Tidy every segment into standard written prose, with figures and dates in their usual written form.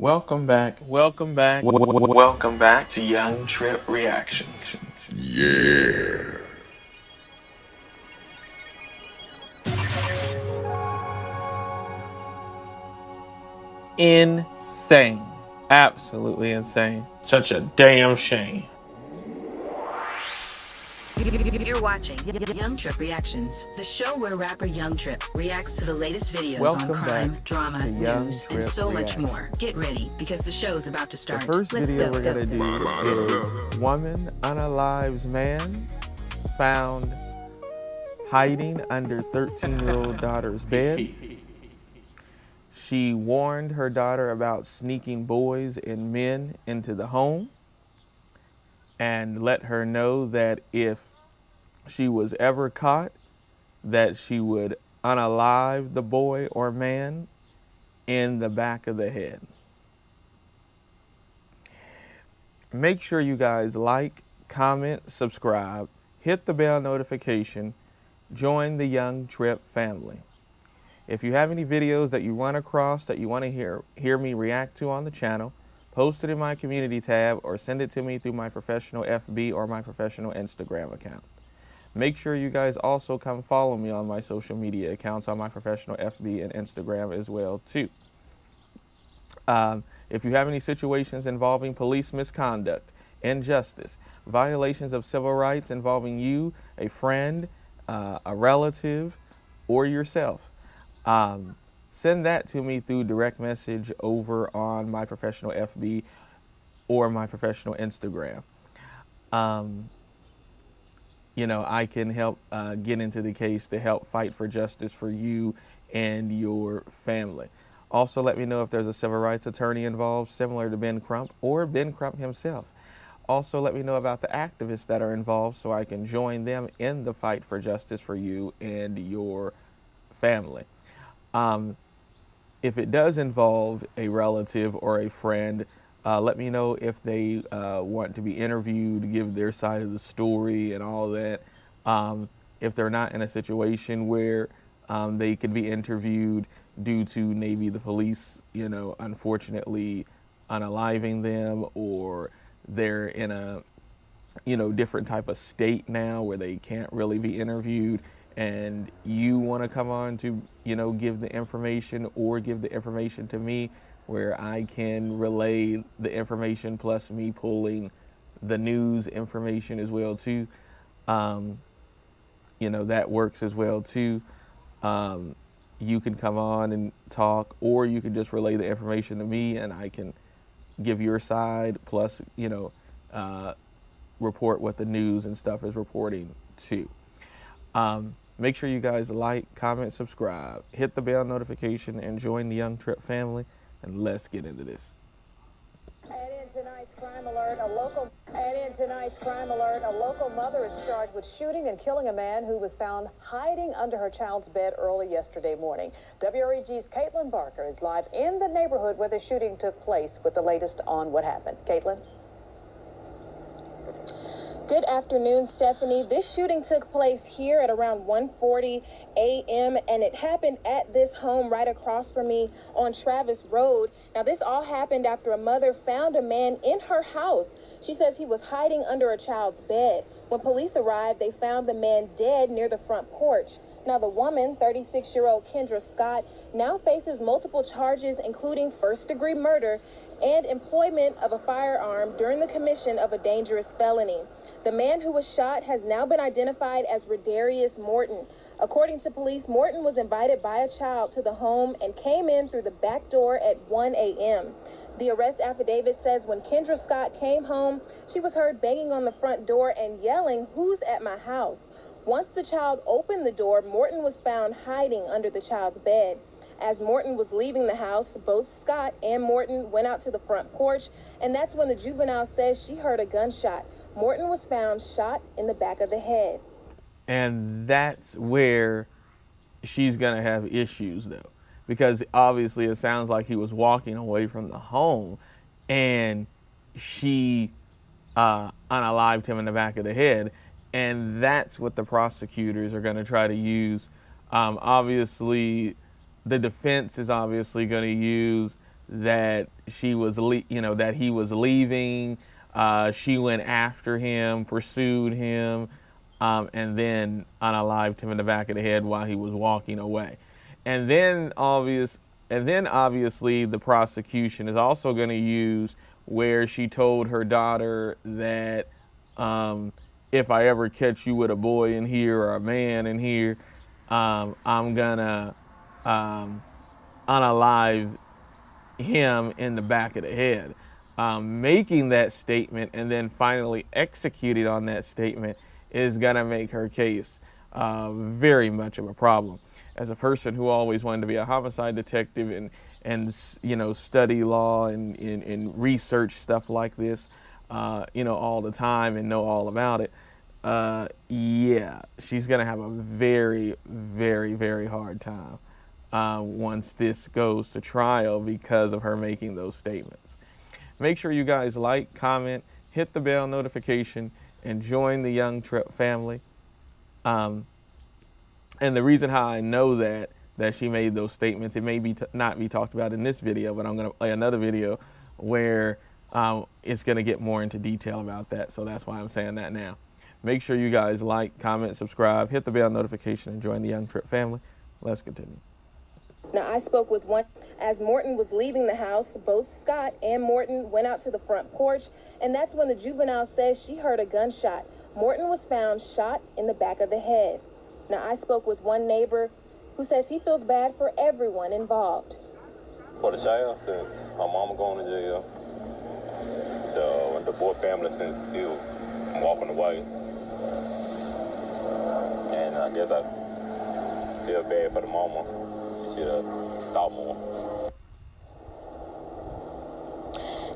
Welcome back. Welcome back to Young Trip Reactions. Yeah. Insane. Absolutely insane. Such a damn shame. You're watching Young Trip Reactions, the show where rapper Young Trip reacts to the latest videos Welcome on crime, back drama, to Young news, Trip and so much Reactions. more. Get ready, because the show's about to start. The first video we're gonna do is woman unalives man found hiding under 13-year-old daughter's bed. She warned her daughter about sneaking boys and men into the home and let her know that if she was ever caught, that she would unalive the boy or man in the back of the head. Make sure you guys like, comment, subscribe, hit the bell notification, join the Young Trip family. If you have any videos that you run across that you want to hear me react to on the channel, post it in my community tab or send it to me through my professional FB or my professional Instagram account. Make sure you guys also come follow me on my social media accounts on my professional FB and Instagram as well too. If you have any situations involving police misconduct, injustice, violations of civil rights involving you, a friend, a relative, or yourself, send that to me through direct message over on my professional FB or my professional Instagram. I can help get into the case to help fight for justice for you and your family. Also, let me know if there's a civil rights attorney involved, similar to Ben Crump or Ben Crump himself. Also, let me know about the activists that are involved so I can join them in the fight for justice for you and your family. If it does involve a relative or a friend, let me know if they want to be interviewed, give their side of the story and all that. If they're not in a situation where they could be interviewed due to maybe the police, unfortunately unaliving them, or they're in a, different type of state now where they can't really be interviewed, and you want to come on to, give the information or give the information to me where I can relay the information plus me pulling the news information as well too. That works as well too. You can come on and talk, or you can just relay the information to me and I can give your side plus, report what the news and stuff is reporting too. Make sure you guys like, comment, subscribe, hit the bell notification, and join the Young Trip family, and let's get into this. And in tonight's crime alert, a local mother is charged with shooting and killing a man who was found hiding under her child's bed early yesterday morning. WREG's Caitlin Barker is live in the neighborhood where the shooting took place with the latest on what happened. Caitlin? Good afternoon, Stephanie. This shooting took place here at around 1:40 a.m. and it happened at this home right across from me on Travis Road. Now, this all happened after a mother found a man in her house. She says he was hiding under a child's bed. When police arrived, they found the man dead near the front porch. Now, the woman, 36-year-old Kendra Scott, now faces multiple charges, including first-degree murder and employment of a firearm during the commission of a dangerous felony. The man who was shot has now been identified as Rodarius Morton. According to police, Morton was invited by a child to the home and came in through the back door at 1 a.m. The arrest affidavit says when Kendra Scott came home, she was heard banging on the front door and yelling, "Who's at my house?" Once the child opened the door, Morton was found hiding under the child's bed. As Morton was leaving the house, both Scott and Morton went out to the front porch, and that's when the juvenile says she heard a gunshot. Morton was found shot in the back of the head. And that's where she's going to have issues, though, because obviously it sounds like he was walking away from the home and she unalived him in the back of the head. And that's what the prosecutors are going to try to use. Obviously, the defense is obviously going to use that she was, that he was leaving. She went after him, pursued him, and then unalived him in the back of the head while he was walking away. And then obviously the prosecution is also going to use where she told her daughter that if I ever catch you with a boy in here or a man in here, I'm gonna unalive him in the back of the head. Making that statement and then finally executing on that statement is gonna make her case very much of a problem. As a person who always wanted to be a homicide detective and study law and research stuff like this, all the time and know all about it, yeah, she's gonna have a very, very, very hard time once this goes to trial because of her making those statements. Make sure you guys like, comment, hit the bell notification, and join the Young Trip family. And the reason how I know that she made those statements, it may be not be talked about in this video, but I'm going to play another video where it's going to get more into detail about that. So that's why I'm saying that now. Make sure you guys like, comment, subscribe, hit the bell notification, and join the Young Trip family. Let's continue. Now, I spoke with one. As Morton was leaving the house, both Scott and Morton went out to the front porch, and that's when the juvenile says she heard a gunshot. Morton was found shot in the back of the head. Now, I spoke with one neighbor who says he feels bad for everyone involved. For the child, since her mama going to jail, the boy family since he was walking away, and I guess I feel bad for the mama. She should have thought more.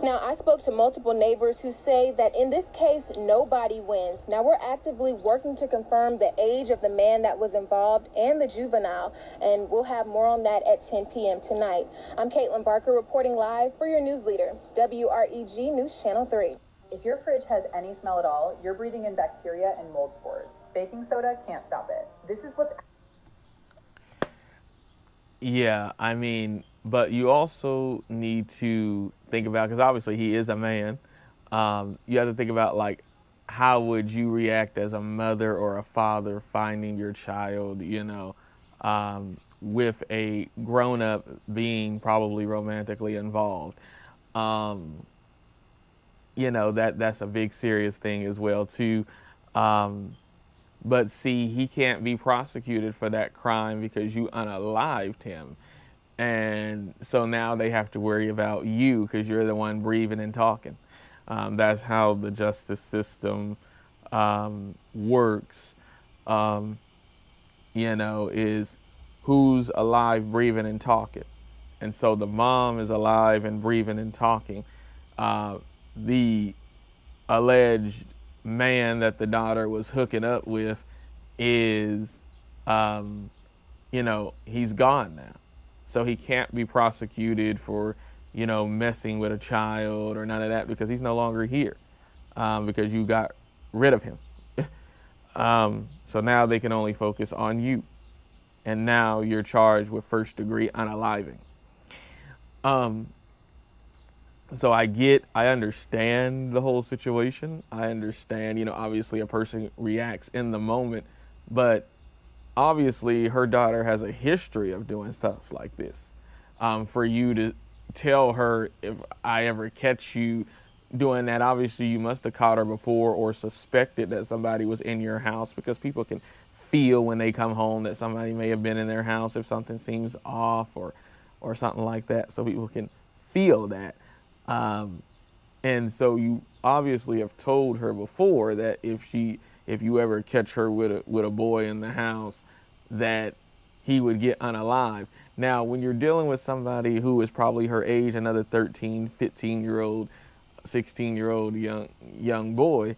Now, I spoke to multiple neighbors who say that in this case, nobody wins. Now, we're actively working to confirm the age of the man that was involved and the juvenile, and we'll have more on that at 10 p.m. tonight. I'm Caitlin Barker reporting live for your news leader, WREG News Channel 3. If your fridge has any smell at all, you're breathing in bacteria and mold spores. Baking soda can't stop it. This is what's... Yeah, I mean, but you also need to think about, because obviously he is a man, you have to think about, like, how would you react as a mother or a father finding your child, with a grown-up being probably romantically involved. That's a big serious thing as well, too. But see, he can't be prosecuted for that crime because you unalived him. And so now they have to worry about you because you're the one breathing and talking. That's how the justice system works, is who's alive, breathing, and talking. And so the mom is alive and breathing and talking. The alleged man that the daughter was hooking up with is, he's gone now. So he can't be prosecuted for, messing with a child or none of that because he's no longer here because you got rid of him. So now they can only focus on you. And now you're charged with first-degree unaliving. So I understand the whole situation. I understand, obviously a person reacts in the moment, but obviously her daughter has a history of doing stuff like this. For you to tell her, if I ever catch you doing that, obviously you must have caught her before or suspected that somebody was in your house, because people can feel when they come home that somebody may have been in their house if something seems off or something like that. So people can feel that. And so you obviously have told her before that if you ever catch her with a boy in the house, that he would get unalived. Now, when you're dealing with somebody who is probably her age, another 13, 15-year-old, 16-year-old young boy,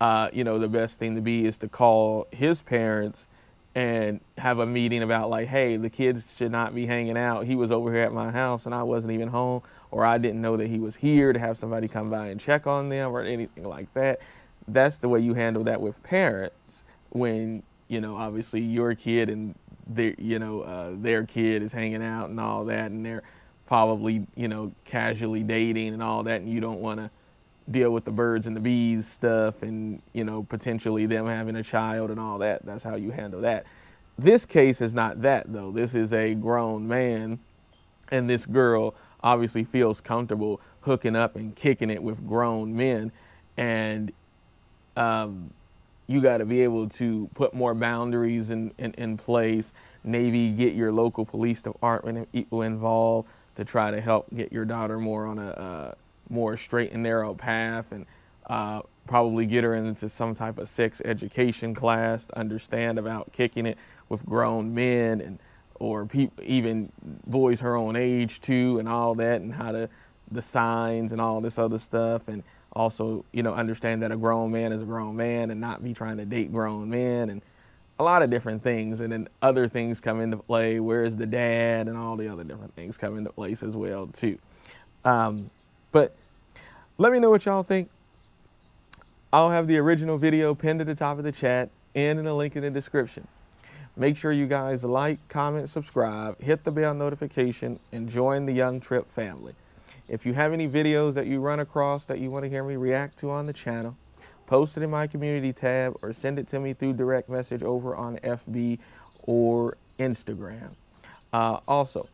the best thing to be is to call his parents and have a meeting about, like, hey, the kids should not be hanging out. He was over here at my house and I wasn't even home, or I didn't know that he was here, to have somebody come by and check on them or anything like that. That's the way you handle that with parents when, obviously your kid and their kid is hanging out and all that, and they're probably, you know, casually dating and all that, and you don't want to deal with the birds and the bees stuff and, you know, potentially them having a child and all that. That's how you handle that. This case is not that, though. This is a grown man, and this girl obviously feels comfortable hooking up and kicking it with grown men. And you got to be able to put more boundaries in place. Maybe get your local police department involved to try to help get your daughter more on a more straight and narrow path, and probably get her into some type of sex education class to understand about kicking it with grown men, and or even boys her own age too, and all that, and how to the signs and all this other stuff. And also, you know, understand that a grown man is a grown man and not be trying to date grown men, and a lot of different things. And then other things come into play. Where's the dad, and all the other different things come into place as well too. But let me know what y'all think. I'll have the original video pinned at the top of the chat and in a link in the description. Make sure you guys like, comment, subscribe, hit the bell notification, and join the Young Trip family. If you have any videos that you run across that you want to hear me react to on the channel, post it in my community tab or send it to me through direct message over on FB or Instagram. Also,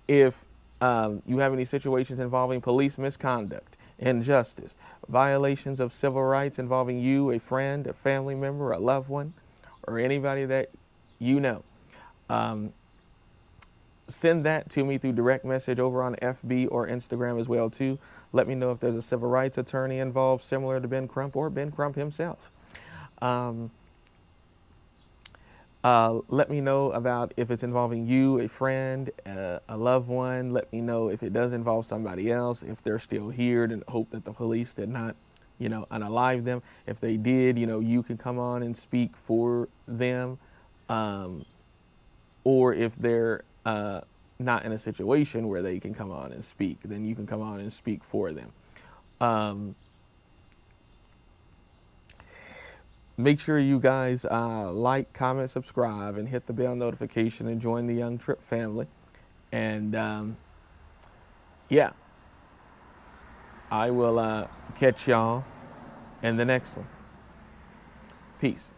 if you have any situations involving police misconduct, injustice, violations of civil rights involving you, a friend, a family member, a loved one, or anybody that you know, send that to me through direct message over on FB or Instagram as well too. Let me know if there's a civil rights attorney involved similar to Ben Crump or Ben Crump himself. Let me know about if it's involving you, a friend, a loved one. Let me know if it does involve somebody else, if they're still here, and hope that the police did not, you know, unalive them. If they did, you know, you can come on and speak for them. Or if they're not in a situation where they can come on and speak, then you can come on and speak for them. Make sure you guys like, comment, subscribe, and hit the bell notification and join the Young Trip family. And yeah, I will catch y'all in the next one. Peace.